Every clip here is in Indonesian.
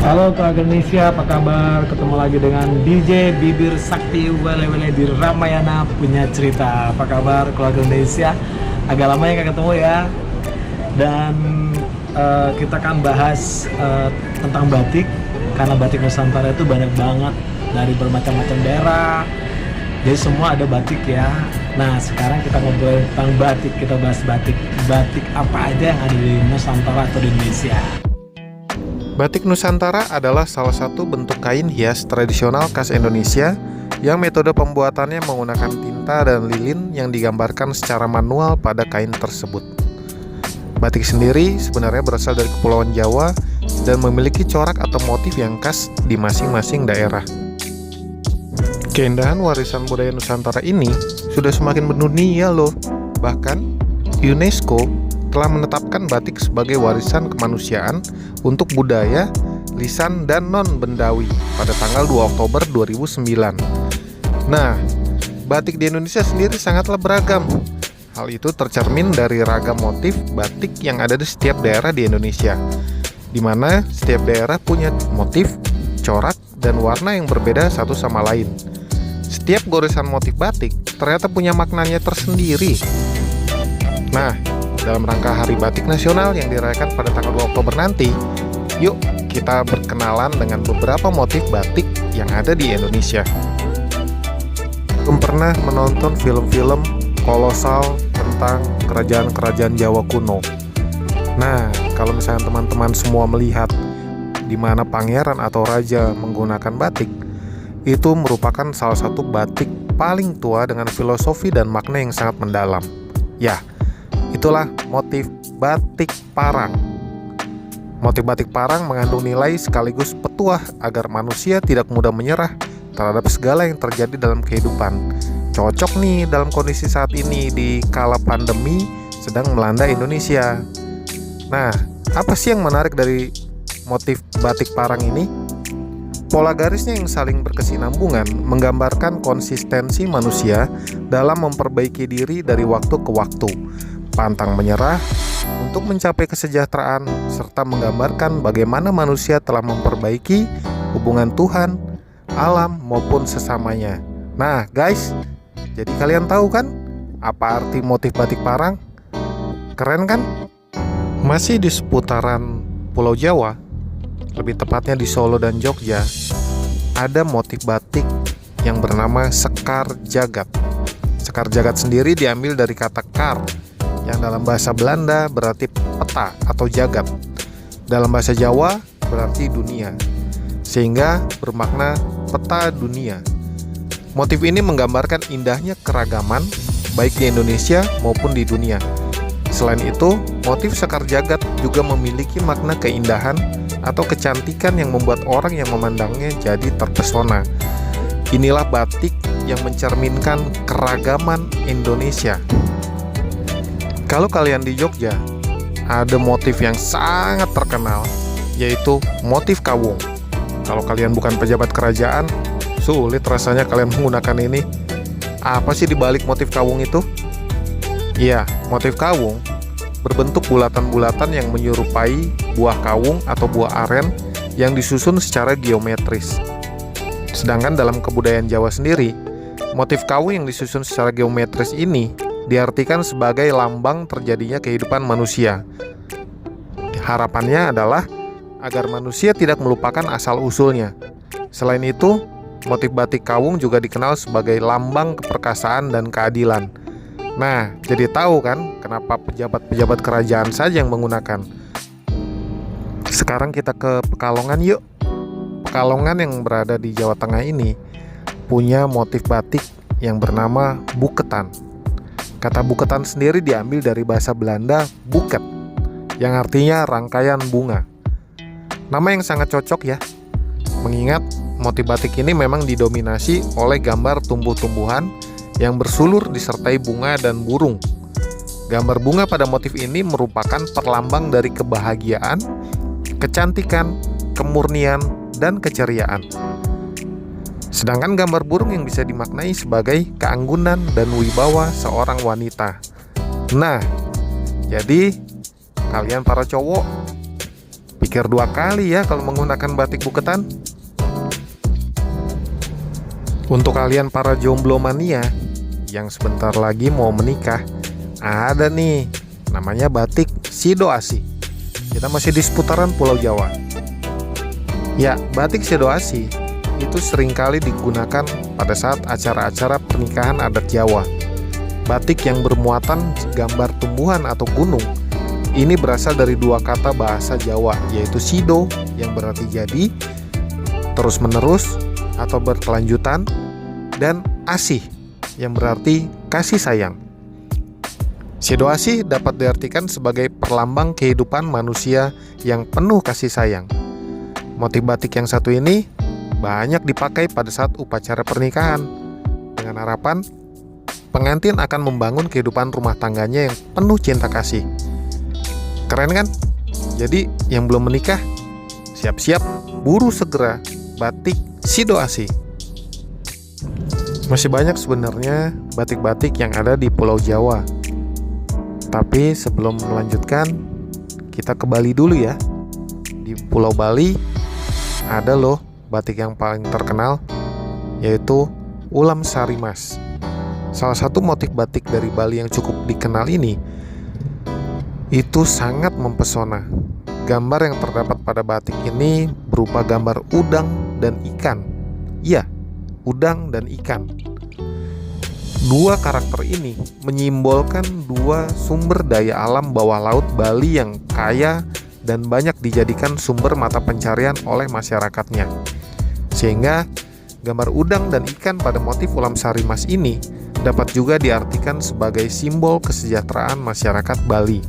Halo keluarga Indonesia, apa kabar? Ketemu lagi dengan DJ Bibir Sakti Wele-wele di Ramayana punya cerita. Apa kabar keluarga Indonesia? Agak lama ya nggak ketemu ya. Dan kita akan bahas tentang batik, karena batik Nusantara itu banyak banget dari bermacam-macam daerah. Jadi semua ada batik ya. Nah sekarang kita ngobrol tentang batik, kita bahas batik. Batik apa aja yang ada di Nusantara atau di Indonesia? Batik Nusantara adalah salah satu bentuk kain hias tradisional khas Indonesia yang metode pembuatannya menggunakan tinta dan lilin yang digambarkan secara manual pada kain tersebut. Batik sendiri sebenarnya berasal dari Kepulauan Jawa dan memiliki corak atau motif yang khas di masing-masing daerah. Keindahan warisan budaya Nusantara ini sudah semakin mendunia loh. Bahkan UNESCO telah menetapkan batik sebagai warisan kemanusiaan untuk budaya, lisan, dan non-bendawi pada tanggal 2 Oktober 2009. Nah, batik di Indonesia sendiri sangatlah beragam. Hal itu tercermin dari ragam motif batik yang ada di setiap daerah di Indonesia, di mana setiap daerah punya motif, corak, dan warna yang berbeda satu sama lain. Setiap goresan motif batik ternyata punya maknanya tersendiri. Nah, dalam rangka Hari Batik Nasional yang dirayakan pada tanggal 2 Oktober nanti, yuk kita berkenalan dengan beberapa motif batik yang ada di Indonesia. Belum pernah menonton film-film kolosal tentang kerajaan-kerajaan Jawa kuno. Nah, kalau misalnya teman-teman semua melihat di mana pangeran atau raja menggunakan batik, itu merupakan salah satu batik paling tua dengan filosofi dan makna yang sangat mendalam. Ya, itulah motif batik parang. Motif batik parang mengandung nilai sekaligus petuah agar manusia tidak mudah menyerah terhadap segala yang terjadi dalam kehidupan. Cocok nih dalam kondisi saat ini di kala pandemi sedang melanda Indonesia. Nah, apa sih yang menarik dari motif batik parang ini? Pola garisnya yang saling berkesinambungan menggambarkan konsistensi manusia dalam memperbaiki diri dari waktu ke waktu, pantang menyerah untuk mencapai kesejahteraan, serta menggambarkan bagaimana manusia telah memperbaiki hubungan Tuhan, alam, maupun sesamanya. Nah guys, jadi kalian tahu kan apa arti motif batik parang? Keren kan? Masih di seputaran Pulau Jawa, lebih tepatnya di Solo dan Jogja, ada motif batik yang bernama Sekar Jagad. Sekar Jagad sendiri diambil dari kata kar, yang dalam bahasa Belanda berarti peta atau jagat. Dalam bahasa Jawa berarti dunia, sehingga bermakna peta dunia. Motif ini menggambarkan indahnya keragaman baik di Indonesia maupun di dunia. Selain itu, motif Sekar Jagad juga memiliki makna keindahan atau kecantikan yang membuat orang yang memandangnya jadi terpesona. Inilah batik yang mencerminkan keragaman Indonesia. Kalau kalian di Jogja, ada motif yang sangat terkenal, yaitu motif kawung. Kalau kalian bukan pejabat kerajaan, sulit rasanya kalian menggunakan ini. Apa sih dibalik motif kawung itu? Ya, motif kawung berbentuk bulatan-bulatan yang menyerupai buah kawung atau buah aren yang disusun secara geometris. Sedangkan dalam kebudayaan Jawa sendiri, motif kawung yang disusun secara geometris ini diartikan sebagai lambang terjadinya kehidupan manusia. Harapannya adalah agar manusia tidak melupakan asal-usulnya. Selain itu, motif batik kawung juga dikenal sebagai lambang keperkasaan dan keadilan. Nah, jadi tahu kan kenapa pejabat-pejabat kerajaan saja yang menggunakan. Sekarang kita ke Pekalongan yuk. Pekalongan yang berada di Jawa Tengah ini punya motif batik yang bernama buketan. Kata buketan sendiri diambil dari bahasa Belanda buket, yang artinya rangkaian bunga. Nama yang sangat cocok ya, mengingat motif batik ini memang didominasi oleh gambar tumbuh-tumbuhan yang bersulur disertai bunga dan burung. Gambar bunga pada motif ini merupakan perlambang dari kebahagiaan, kecantikan, kemurnian, dan keceriaan. Sedangkan gambar burung yang bisa dimaknai sebagai keanggunan dan wibawa seorang wanita. Nah, jadi kalian para cowok Pikir dua kali ya kalau menggunakan batik buketan. Untuk kalian para jomblo mania yang sebentar lagi mau menikah, ada nih namanya batik Sidoasi. Kita masih di seputaran Pulau Jawa. Ya, batik Sidoasi itu seringkali digunakan pada saat acara-acara pernikahan adat Jawa. Batik yang bermuatan gambar tumbuhan atau gunung ini berasal dari dua kata bahasa Jawa, yaitu sido yang berarti jadi, terus menerus atau berkelanjutan, dan asih yang berarti kasih sayang. Sidoasi dapat diartikan sebagai perlambang kehidupan manusia yang penuh kasih sayang. Motif batik yang satu ini banyak dipakai pada saat upacara pernikahan dengan harapan pengantin akan membangun kehidupan rumah tangganya yang penuh cinta kasih. Keren kan? Jadi yang belum menikah, siap-siap buru segera batik Sidoasi. Masih banyak sebenarnya batik-batik yang ada di Pulau Jawa. Tapi sebelum melanjutkan, kita ke Bali dulu ya. Di Pulau Bali ada loh batik yang paling terkenal, yaitu Ulam Sarimas. Salah satu motif batik dari Bali yang cukup dikenal ini itu sangat mempesona. Gambar yang terdapat pada batik ini berupa gambar udang dan ikan. Iya, udang dan ikan. Dua karakter ini menyimbolkan dua sumber daya alam bawah laut Bali yang kaya dan banyak dijadikan sumber mata pencarian oleh masyarakatnya. Sehingga gambar udang dan ikan pada motif Ulam Sarimas ini dapat juga diartikan sebagai simbol kesejahteraan masyarakat Bali.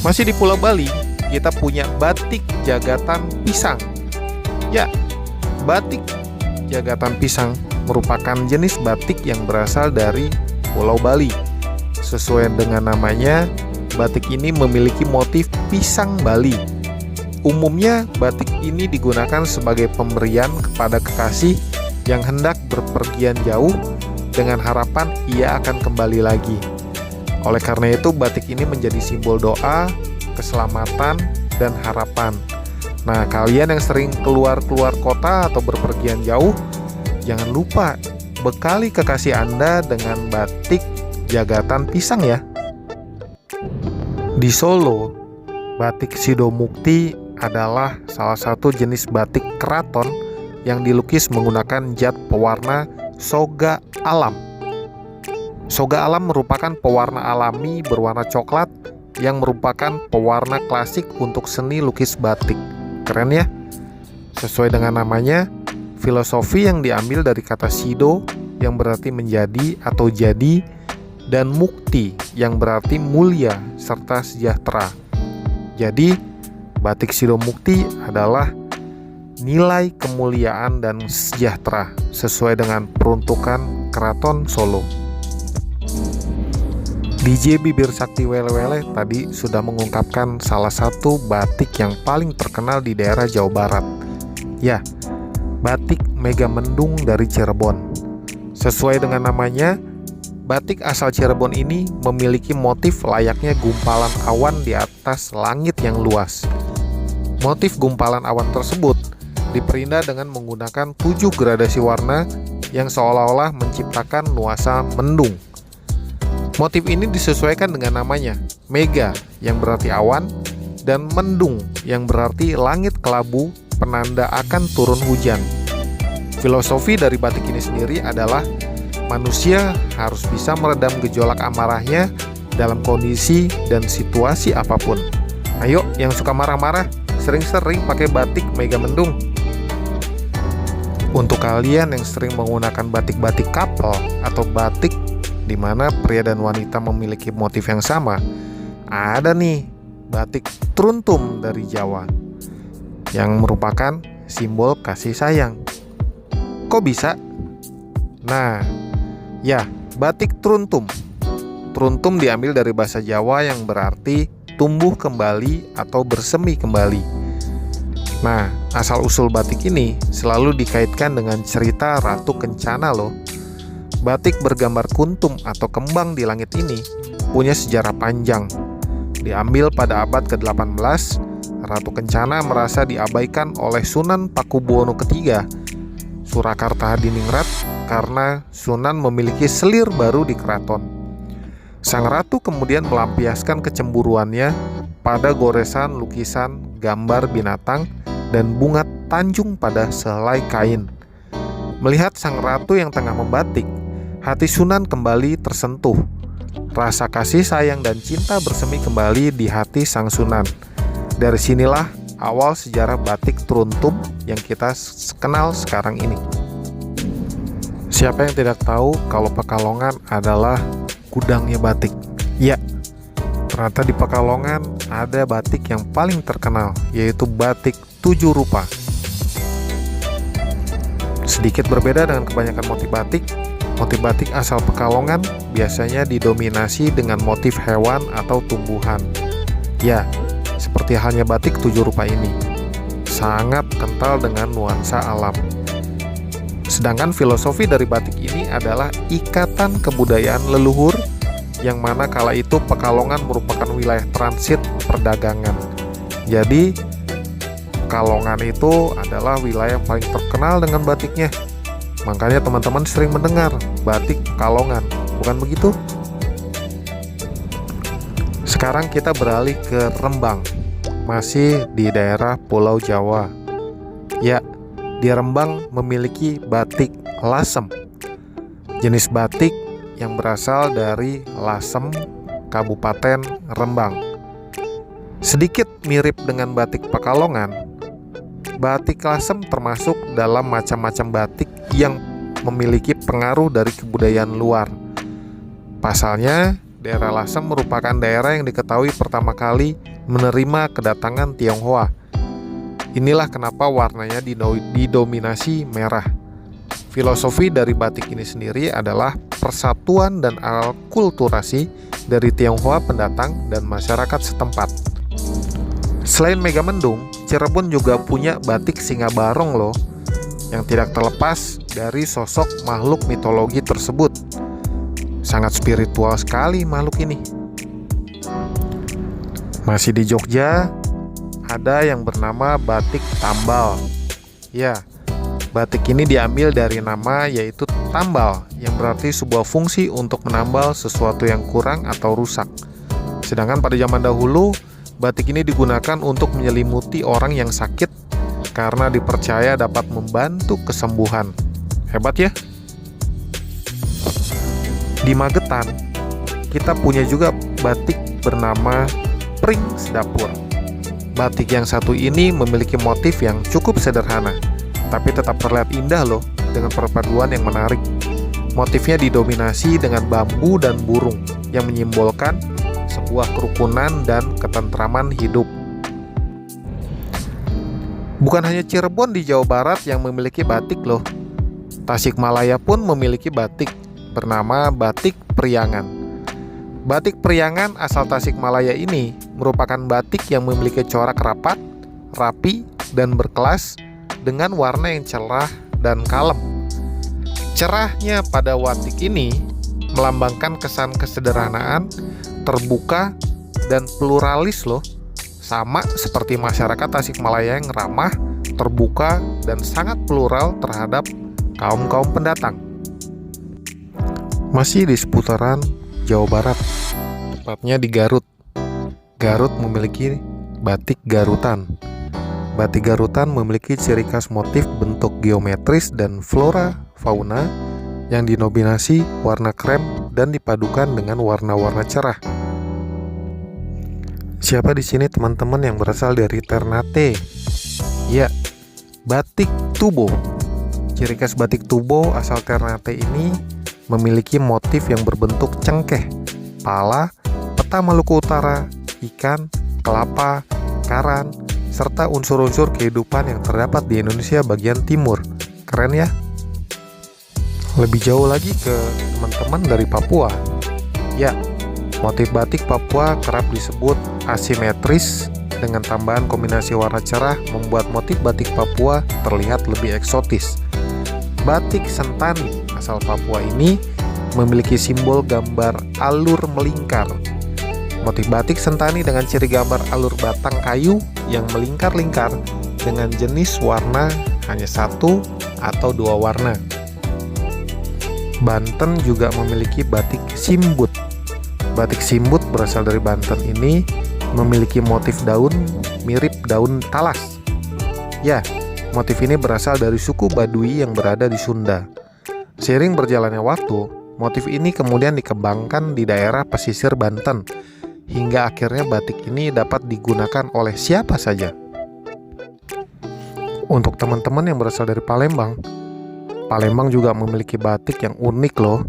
Masih di Pulau Bali, kita punya batik Jagatan Pisang. Ya, batik Jagatan Pisang merupakan jenis batik yang berasal dari Pulau Bali. Sesuai dengan namanya, batik ini memiliki motif pisang Bali. Umumnya, batik ini digunakan sebagai pemberian kepada kekasih yang hendak berpergian jauh dengan harapan ia akan kembali lagi. Oleh karena itu, batik ini menjadi simbol doa, keselamatan, dan harapan. Nah, kalian yang sering keluar kota atau berpergian jauh, jangan lupa bekali kekasih Anda dengan batik Jagatan Pisang ya. Di Solo, batik Sidomukti adalah salah satu jenis batik keraton yang dilukis menggunakan zat pewarna soga alam. Soga alam merupakan pewarna alami berwarna coklat yang merupakan pewarna klasik untuk seni lukis batik. Keren ya? Sesuai dengan namanya, filosofi yang diambil dari kata sido yang berarti menjadi atau jadi, dan mukti yang berarti mulia serta sejahtera. Jadi, batik Sidomukti adalah nilai kemuliaan dan sejahtera sesuai dengan peruntukan Keraton Solo. DJ Bibir Sakti Wele-Wele tadi sudah mengungkapkan salah satu batik yang paling terkenal di daerah Jawa Barat. Ya, batik Megamendung dari Cirebon. Sesuai dengan namanya, batik asal Cirebon ini memiliki motif layaknya gumpalan awan di atas langit yang luas. Motif gumpalan awan tersebut diperindah dengan menggunakan 7 gradasi warna yang seolah-olah menciptakan nuansa mendung. Motif ini disesuaikan dengan namanya, Mega yang berarti awan, dan Mendung yang berarti langit kelabu, penanda akan turun hujan. Filosofi dari batik ini sendiri adalah manusia harus bisa meredam gejolak amarahnya dalam kondisi dan situasi apapun. Ayo, yang suka marah-marah, sering-sering pakai batik Megamendung. Untuk kalian yang sering menggunakan batik-batik couple atau batik di mana pria dan wanita memiliki motif yang sama, ada nih batik Truntum dari Jawa yang merupakan simbol kasih sayang. Kok bisa? Nah, ya, batik Truntum. Truntum diambil dari bahasa Jawa yang berarti tumbuh kembali atau bersemi kembali. Nah, asal-usul batik ini selalu dikaitkan dengan cerita Ratu Kencana loh. Batik bergambar kuntum atau kembang di langit ini punya sejarah panjang. diambil pada abad ke-18. Ratu Kencana merasa diabaikan oleh Sunan Pakubuwono III, Surakarta Hadiningrat, karena Sunan memiliki selir baru di keraton. Sang ratu kemudian melampiaskan kecemburuannya pada goresan lukisan gambar binatang dan bunga tanjung pada sehelai kain. Melihat sang ratu yang tengah membatik, hati Sunan kembali tersentuh. Rasa kasih sayang dan cinta bersemi kembali di hati sang Sunan. Dari sinilah awal sejarah batik Truntum yang kita kenal sekarang ini. Siapa yang tidak tahu kalau Pekalongan adalah gudangnya batik? Ya, ternyata di Pekalongan ada batik yang paling terkenal, yaitu batik 7 rupa. Sedikit berbeda dengan kebanyakan motif batik asal Pekalongan biasanya didominasi dengan motif hewan atau tumbuhan. Ya, seperti halnya batik 7 rupa ini, sangat kental dengan nuansa alam. Sedangkan filosofi dari batik ini adalah ikatan kebudayaan leluhur, yang mana kala itu Pekalongan merupakan wilayah transit perdagangan. Jadi Pekalongan itu adalah wilayah yang paling terkenal dengan batiknya. Makanya teman-teman sering mendengar batik Pekalongan, bukan begitu? Sekarang kita beralih ke Rembang, masih di daerah Pulau Jawa. Ya, di Rembang memiliki batik Lasem, jenis batik yang berasal dari Lasem, Kabupaten Rembang. Sedikit mirip dengan batik Pekalongan, batik Lasem termasuk dalam macam-macam batik yang memiliki pengaruh dari kebudayaan luar. Pasalnya, daerah Lasem merupakan daerah yang diketahui pertama kali menerima kedatangan Tionghoa. Inilah kenapa warnanya didominasi merah. Filosofi dari batik ini sendiri adalah persatuan dan akulturasi dari Tionghoa pendatang dan masyarakat setempat. Selain Megamendung, Cirebon juga punya batik Singa Barong loh, yang tidak terlepas dari sosok makhluk mitologi tersebut. Sangat spiritual sekali makhluk ini. Masih di Jogja, ada yang bernama batik Tambal. Ya, batik ini diambil dari nama yaitu tambal, yang berarti sebuah fungsi untuk menambal sesuatu yang kurang atau rusak. Sedangkan pada zaman dahulu, batik ini digunakan untuk menyelimuti orang yang sakit karena dipercaya dapat membantu kesembuhan. Hebat ya? Di Magetan, kita punya juga batik bernama Pring Sedapur. Batik yang satu ini memiliki motif yang cukup sederhana, tapi tetap terlihat indah loh, dengan perpaduan yang menarik. Motifnya didominasi dengan bambu dan burung yang menyimbolkan sebuah kerukunan dan ketentraman hidup. Bukan hanya Cirebon di Jawa Barat yang memiliki batik loh. Tasikmalaya pun memiliki batik bernama batik Priangan. Batik Priangan asal Tasikmalaya ini merupakan batik yang memiliki corak rapat, rapi, dan berkelas dengan warna yang cerah dan kalem. Cerahnya pada batik ini melambangkan kesan kesederhanaan, terbuka, dan pluralis loh. Sama seperti masyarakat Tasikmalaya yang ramah, terbuka, dan sangat plural terhadap kaum-kaum pendatang. Masih di seputaran Jawa Barat, tepatnya di Garut. Garut memiliki batik Garutan. Batik Garutan memiliki ciri khas motif bentuk geometris dan flora fauna yang dinominasi warna krem dan dipadukan dengan warna-warna cerah. Siapa di sini teman-teman yang berasal dari Ternate? Ya, batik Tubo. Ciri khas batik Tubo asal Ternate ini memiliki motif yang berbentuk cengkeh, pala, peta Maluku Utara, ikan, kelapa, karan, serta unsur-unsur kehidupan yang terdapat di Indonesia bagian timur. Keren ya? Lebih jauh lagi ke teman-teman dari Papua. Ya, motif batik Papua kerap disebut asimetris, dengan tambahan kombinasi warna cerah membuat motif batik Papua terlihat lebih eksotis. Batik Sentani asal Papua ini memiliki simbol gambar alur melingkar. Motif batik Sentani dengan ciri gambar alur batang kayu yang melingkar-lingkar dengan jenis warna hanya satu atau dua warna. Banten juga memiliki batik simbut. Batik simbut berasal dari Banten ini memiliki motif daun mirip daun talas. Ya, motif ini berasal dari suku Baduy yang berada di Sunda. Seiring berjalannya waktu, motif ini kemudian dikembangkan di daerah pesisir Banten, hingga akhirnya batik ini dapat digunakan oleh siapa saja. Untuk teman-teman yang berasal dari Palembang, Palembang juga memiliki batik yang unik loh.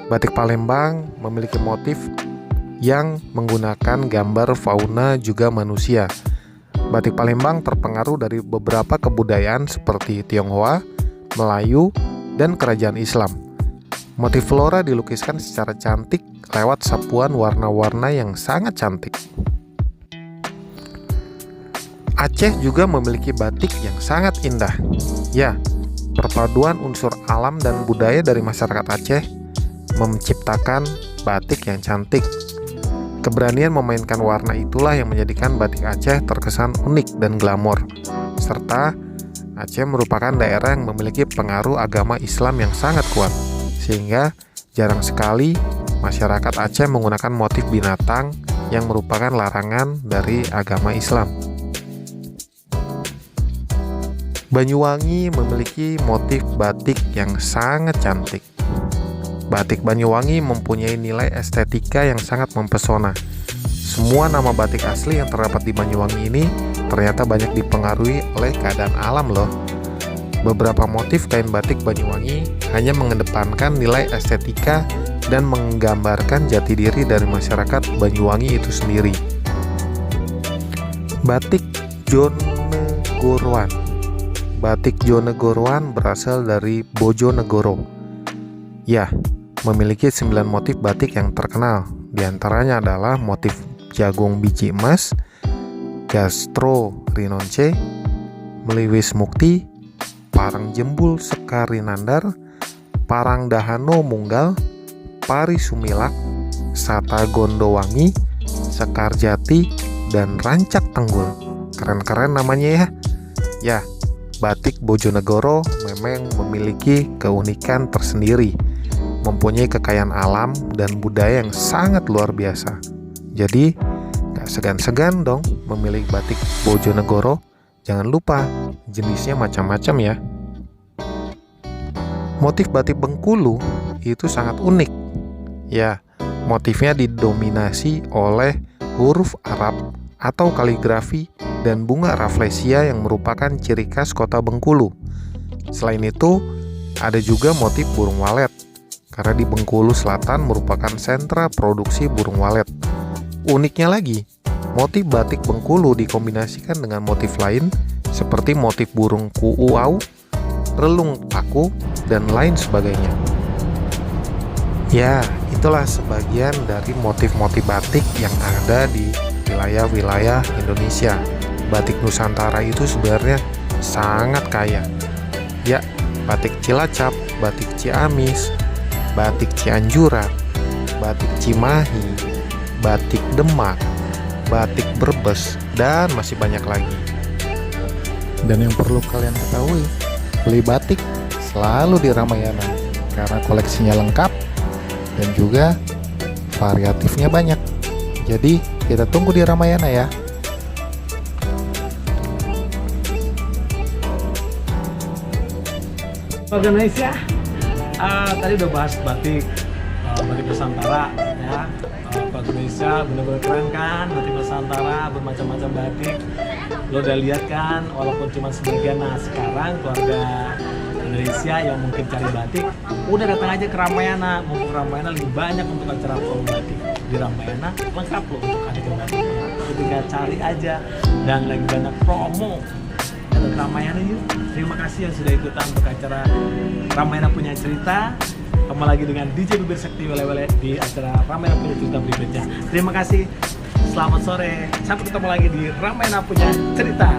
Batik Palembang memiliki motif yang menggunakan gambar fauna juga manusia. Batik Palembang terpengaruh dari beberapa kebudayaan seperti Tionghoa, Melayu, dan kerajaan Islam. Motif flora dilukiskan secara cantik lewat sapuan warna-warna yang sangat cantik. Aceh juga memiliki batik yang sangat indah. Ya, perpaduan unsur alam dan budaya dari masyarakat Aceh menciptakan batik yang cantik. Keberanian memainkan warna itulah yang menjadikan batik Aceh terkesan unik dan glamor. Serta Aceh merupakan daerah yang memiliki pengaruh agama Islam yang sangat kuat, sehingga jarang sekali masyarakat Aceh menggunakan motif binatang yang merupakan larangan dari agama Islam. Banyuwangi memiliki motif batik yang sangat cantik. Batik Banyuwangi mempunyai nilai estetika yang sangat mempesona. Semua nama batik asli yang terdapat di Banyuwangi ini ternyata banyak dipengaruhi oleh keadaan alam loh. Beberapa motif kain batik Banyuwangi hanya mengedepankan nilai estetika dan menggambarkan jati diri dari masyarakat Banyuwangi itu sendiri. Batik Jonegoroan. Batik Jonegoroan berasal dari Bojonegoro. Ya, memiliki 9 motif batik yang terkenal. Di antaranya adalah motif jagung biji emas, gastro rinonce, meliwis mukti, parang jembul sekari nandar, parang dahano munggal, pari sumilak, sata gondowangi, sekar jati, dan rancak tenggul. Keren-keren namanya ya. Ya, batik Bojonegoro memang memiliki keunikan tersendiri, mempunyai kekayaan alam dan budaya yang sangat luar biasa. Jadi, gak segan-segan dong memilih batik Bojonegoro. Jangan lupa, jenisnya macam-macam ya. Motif batik Bengkulu itu sangat unik. Ya, motifnya didominasi oleh huruf Arab atau kaligrafi dan bunga rafflesia yang merupakan ciri khas kota Bengkulu. Selain itu, ada juga motif burung walet, karena di Bengkulu Selatan merupakan sentra produksi burung walet. Uniknya lagi, motif batik Bengkulu dikombinasikan dengan motif lain seperti motif burung kuuau, relung paku, dan lain sebagainya. Ya, itulah sebagian dari motif-motif batik yang ada di wilayah-wilayah Indonesia. Batik Nusantara itu sebenarnya sangat kaya. Ya, batik Cilacap, batik Ciamis, batik Cianjuran, batik Cimahi, batik Demak, batik Brebes, dan masih banyak lagi. Dan yang perlu kalian ketahui, beli batik selalu di Ramayana karena koleksinya lengkap dan juga variatifnya banyak. Jadi kita tunggu di Ramayana ya. Indonesia, tadi udah bahas batik, batik Nusantara ya. Indonesia bener-bener keren kan, batik Nusantara bermacam-macam batik. Lo udah lihat kan, walaupun cuma sebagian. Nah sekarang keluarga Indonesia yang mungkin cari batik, udah datang aja ke Ramayana. Mumpung Ramayana lebih banyak untuk acara promo batik. Di Ramayana lengkap loh untuk acara batik. Ketika cari aja, dan lagi banyak promo. Datang ke Ramayana yuk. Terima kasih yang sudah ikutan untuk acara Ramayana Punya Cerita. Kembali lagi dengan DJ Bibir Sakti Wele-Wele di acara Ramayana Punya Cerita berikutnya. Terima kasih. Selamat sore. Sampai ketemu lagi di Ramayana Punya Cerita.